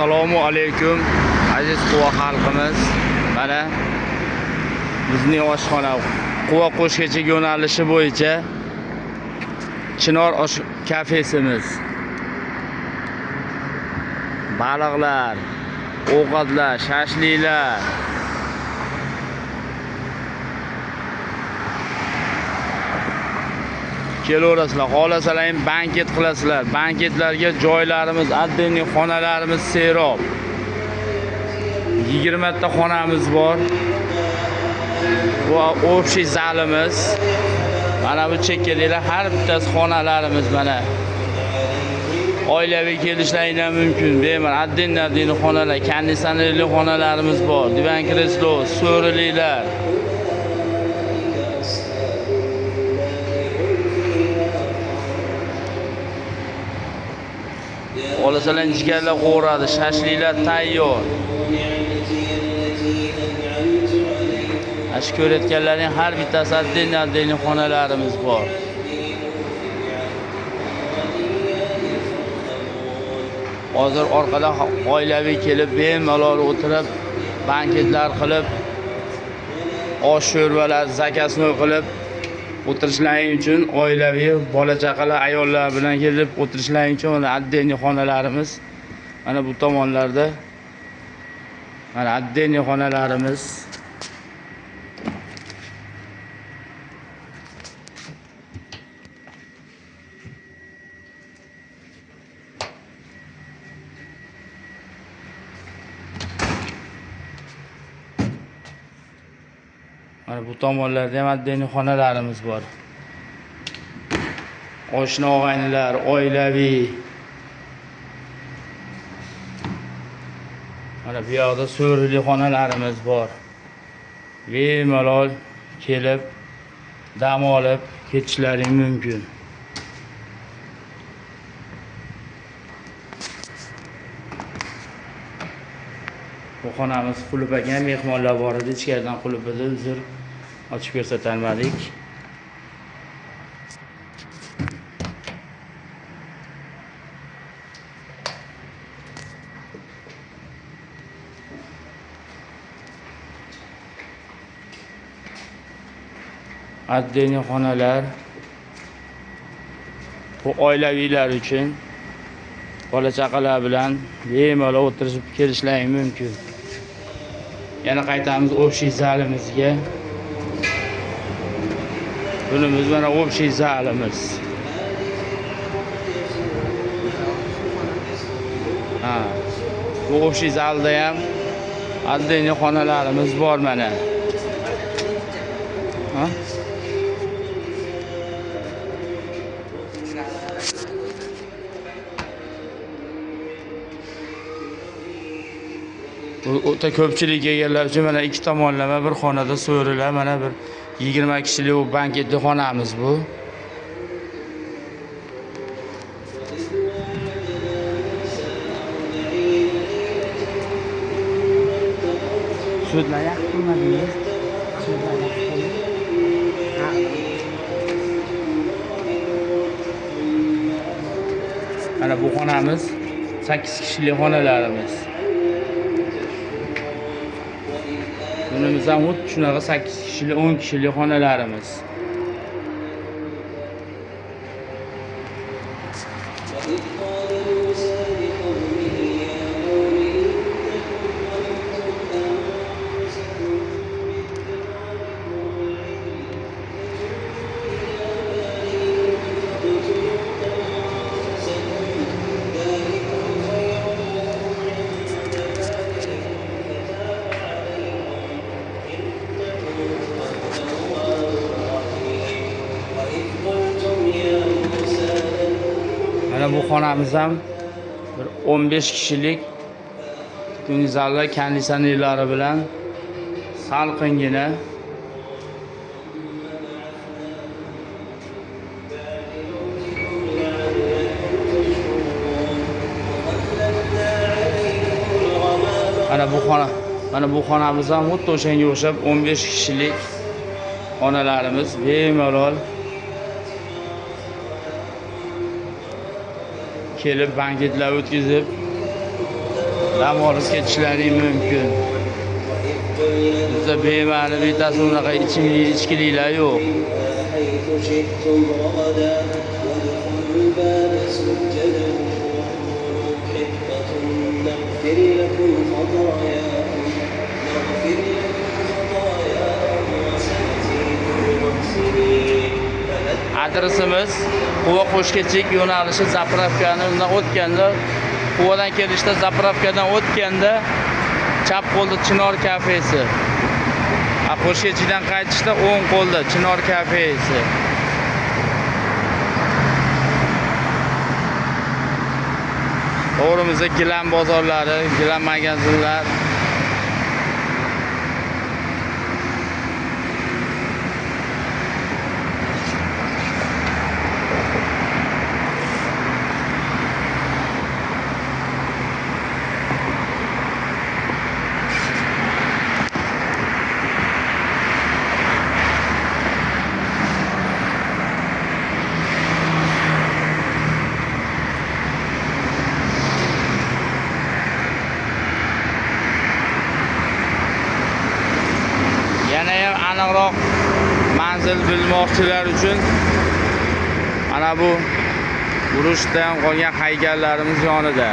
Assalomu alaykum aziz Quva xalqimiz. Mana bizning oshxona Quva Qo'shgacha yo'nalishi bo'yicha Chinor kafesimiz. Baliqlar, ovqatlar, shashliklar. Kelaverasizlar, xohlasalar ham banket qilasizlar. Banketlarga joylarimiz, отдельный xonalarimiz serob. 20 ta xonamiz bor. Bu общий zalimiz. Mana bu chekkadagilar har bittasi xonalarimiz mana. Oilaviy kelishlar mumkin. Bemalol отдельный xonalar, konditsionerli xonalarimiz bor. Divan kreslo, so'riliklar. Olasalar jigarlar qo'radi, shashliklar tayyor. Ash ko'rayotganlarning har bittasi отдельный xonalarimiz bor. Hozir orqada oilaviy kelib, bemalol o'tirib, banketlar qilib, osh sho'rvalar, zakasni qilib o'tirishlaring uchun oilaviy bola chaqalar ayollar bilan kelib o'tirishlaring uchun mana отдельный xonalarimiz mana bu tomonlarda mana отдельный xonalarimiz. Mana bu tomonlarda ham отдельный xonalarimiz bor. Oshna og'aynilar, oilaviy. Mana bu yoqda so'rili xonalarimiz bor. Bemalol kelib, dam olib ketishlaring mumkin. Bu xonamiz qulib ekan, mehmonlar bor edi, ichkaridan qulib edi, uzr ochib ko'rsatolmadik. Отдельный xonalar bu oilaviylar uchun bola chaqalar bilan bemalol o'tirib kelishlaring mumkin. Yana qaytamiz общий zalimizga. Bunimiz mana общий zalimiz. Bu общий zalda ham отдельный xonalarimiz bor mana. O'ta ko'pchilik egallar uchun mana ikki tomonlama bir xonada so'rilar, mana bir 20 kishilik u banketli xonamiz bu. Sudlar yaqin qilmadingiz? Sudlar yaqin. Mana bu xonamiz 8 kishilik xonalarimiz. Bunimiz ham xuddi shunaqa 8 kishilik, 10 kishilik xonalarimiz. Bu xonamiz ham bir 15 kishilik tunizallar konditsionerlari bilan salqingina. Mana bu xonamiz ham xuddi o'shanga o'xshab 15 kishilik xonalarimiz bemalol kelib banketlar o'tkazib dam olib ketishlaring mumkin. Bizda bema'ni bittasi unaqa ichkiliklar yo'q. Adresimiz Quva Qo'shkechik yo'nalishi zapravkani undan o'tganda, Quvadan kelishda zapravkadan o'tganda chap qo'lda Chinor kafesi. Qo'shkechikdan qaytishda o'ng qo'lda Chinor kafesi. O'g'rimizda gilam bozorlari, gilam magazinlar. Yana ham aniqroq manzil bilmoqchilar uchun mana bu urushdan qolgan haykallarimiz yonida